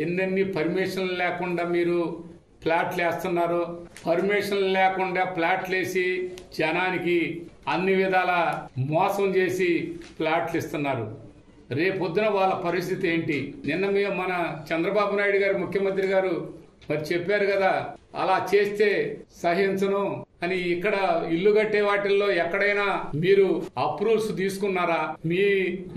ఎన్నెన్ని పర్మిషన్లు లేకుండా మీరు ప్లాట్లు వేస్తున్నారు. పర్మిషన్లు లేకుండా ప్లాట్లు వేసి జనానికి అన్ని విధాల మోసం చేసి ప్లాట్లు ఇస్తున్నారు. రేపొద్దున వాళ్ళ పరిస్థితి ఏంటి? నిన్న మన చంద్రబాబు నాయుడు గారు ముఖ్యమంత్రి గారు మరి చెప్పారు కదా, అలా చేస్తే సహించను అని. ఇక్కడ ఇల్లు కట్టే వాటిల్లో ఎక్కడైనా మీరు అప్రూవల్స్ తీసుకున్నారా? మీ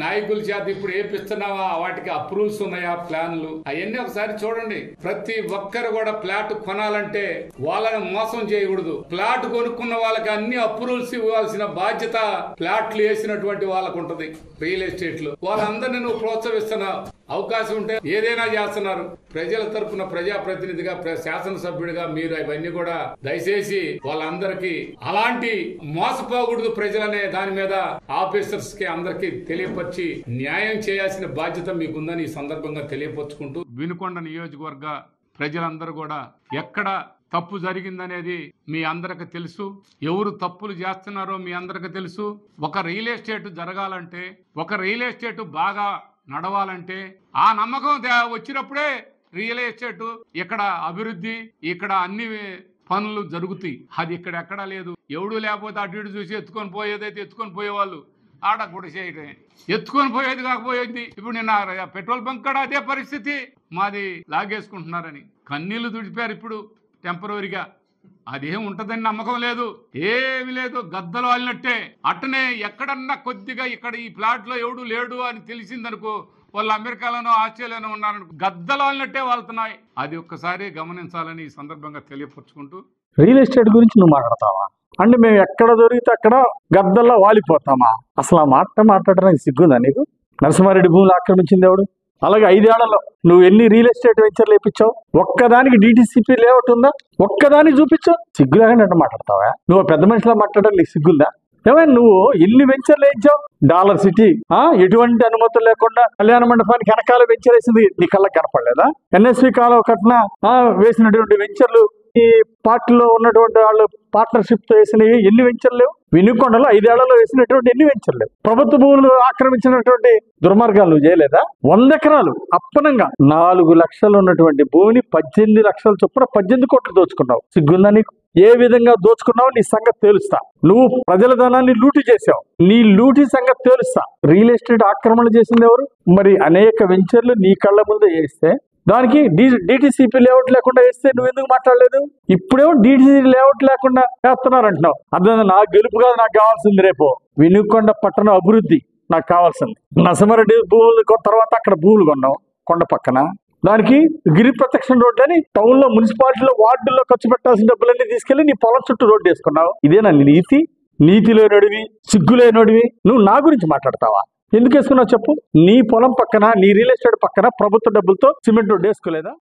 నాయకుల చేత ఇప్పుడు ఏపిస్తున్నావా? వాటికి అప్రూవల్స్ ఉన్నాయా? ప్లాన్లు అవన్నీ ఒకసారి చూడండి. ప్రతి ఒక్కరు కూడా ప్లాట్ కొనాలంటే వాళ్ళని మోసం చేయకూడదు. ప్లాట్ కొనుక్కున్న వాళ్ళకి అన్ని అప్రూవల్స్ ఇవ్వాల్సిన బాధ్యత ప్లాట్లు వేసినటువంటి వాళ్ళకు ఉంటది. రియల్ ఎస్టేట్ లో వాళ్ళందరినీ నువ్వు ప్రోత్సహిస్తున్నావు. అవకాశం ఉంటే ఏదైనా చేస్తున్నారు. ప్రజల తరపున ప్రజాప్రతినిధిగా, శాసనసభ్యుడిగా మీరు అవన్నీ కూడా దయచేసి వాళ్ళందరికీ అలాంటి మోసపోకూడదు ప్రజలనే దాని మీద ఆఫీసర్స్ కి అందరికి తెలియపరిచి న్యాయం చేయాల్సిన బాధ్యత మీకుందని ఈ సందర్భంగా తెలియపరుచుకుంటూ, వినుకొండ నియోజకవర్గ ప్రజలందరూ కూడా ఎక్కడ తప్పు జరిగిందనేది మీ అందరికి తెలుసు. ఎవరు తప్పులు చేస్తున్నారో మీ అందరికి తెలుసు. ఒక రియల్ ఎస్టేట్ జరగాలంటే, ఒక రియల్ ఎస్టేట్ బాగా నడవాలంటే ఆ నమ్మకం వచ్చినప్పుడే రియల్ ఎస్టేట్ ఇక్కడ అభివృద్ధి, ఇక్కడ అన్ని పనులు జరుగుతాయి. అది ఇక్కడ ఎక్కడా లేదు. ఎవడు లేకపోతే అటు ఇటు చూసి ఎత్తుకొని పోయేదైతే ఎత్తుకొని పోయేవాళ్ళు ఆడ కూడా చేయటమే. ఎత్తుకొని పోయేది కాకపోయింది. ఇప్పుడు నిన్న పెట్రోల్ బంక్ కూడా అదే పరిస్థితి. మాది లాగేసుకుంటున్నారని కన్నీళ్లు తుడిపారు. ఇప్పుడు టెంపరీగా అదేం ఉంటదని నమ్మకం లేదు, ఏమి లేదు. గద్దలు వాలినట్టే. అట్టనే ఎక్కడన్నా కొద్దిగా ఇక్కడ ఈ ప్లాట్ లో ఎవడు లేడు అని తెలిసిందనుకో, వాళ్ళు అమెరికాలోనో ఆస్ట్రేలియాలో ఉన్నారని గద్దలు వాలినట్టే వాళ్తున్నాయి. అది ఒక్కసారి గమనించాలని ఈ సందర్భంగా తెలియపరుచుకుంటూ, రియల్ ఎస్టేట్ గురించి నువ్వు మాట్లాడతావా? అంటే మేము ఎక్కడ దొరికితే అక్కడ గద్దల్లో వాలిపోతామా? అసలు ఆ మాట మాట్లాడడానికి సిగ్గుందా నీకు? నరసింహారెడ్డి భూములు ఆక్రమించింది ఎవడు? అలాగే 5 ఏళ్లలో నువ్వు ఎన్ని రియల్ ఎస్టేట్ వెంచర్లు వేయించావు? ఒక్కదానికి DTCP లేఅవుట్ ఉందా? ఒక్కదానికి చూపించావు. సిగ్గులాగానే మాట్లాడతావా? నువ్వు పెద్ద మనిషిలా మాట్లాడడం నీకు సిగ్గుందా? ఏమైనా నువ్వు ఎన్ని వెంచర్లు వేయించావు? డాలర్ సిటీ ఎటువంటి అనుమతులు లేకుండా కళ్యాణ మండపానికి వెనకాల వెంచర్ వేసింది నీ కళ్ళకి కనపడలేదా? NSP కాలువ కట్న వేసినటువంటి వెంచర్లు, ఈ పార్టీలో ఉన్నటువంటి వాళ్ళు పార్ట్నర్షిప్ తో వేసినవి ఎన్ని వెంచర్లు లేవు? వినుకొండలో 5 ఏళ్లలో వేసినటువంటి ఎన్ని వెంచర్లు లేవు? ప్రభుత్వ భూములు ఆక్రమించినటువంటి దుర్మార్గాలు నువ్వు చేయలేదా? 100 ఎకరాలు అప్పనంగా 4 లక్షలు ఉన్నటువంటి భూమిని 18 లక్షల చొప్పున 18 కోట్లు దోచుకున్నావు. సిగ్గుందా నీకు? ఏ విధంగా దోచుకున్నావు నీ సంగతి తేలుస్తా. నువ్వు ప్రజల ధనాన్ని లూటీ చేసావు. నీ లూటీ సంగతి తేలుస్తా. రియల్ ఎస్టేట్ ఆక్రమణ చేసింది ఎవరు? మరి అనేక వెంచర్లు నీ కళ్ళ ముందే వేస్తే దానికి DTCP లేఅవుట్ లేకుండా వేస్తే నువ్వు ఎందుకు మాట్లాడలేదు? ఇప్పుడేమో DTCP లేఅవుట్ లేకుండా వేస్తున్నారు అంటున్నావు. అర్థం నాకు గెలుపు కాదు, నాకు కావాల్సింది రేపు వినుకొండ పట్టణ అభివృద్ధి నాకు కావాల్సింది. నరసింహారెడ్డి భూములు తర్వాత అక్కడ భూములు కొన్నావు కొండ పక్కన. దానికి గిరి ప్రత్యక్ష రోడ్డు అని టౌన్ లో మున్సిపాలిటీలో వార్డుల్లో ఖర్చు పెట్టాల్సిన డబ్బులన్నీ తీసుకెళ్లి నీ పొలం చుట్టూ రోడ్డు వేసుకున్నావు. ఇదేనా నీతి? నీతి లేనోడివి, సిగ్గు లేనోడివి నువ్వు నా గురించి మాట్లాడతావా? ఎందుకు వేసుకున్నావు చెప్పు? నీ పొలం పక్కన, నీ రియల్ ఎస్టేట్ పక్కన ప్రభుత్వ డబ్బులతో సిమెంట్ రోడ్డు వేసుకోలేదా?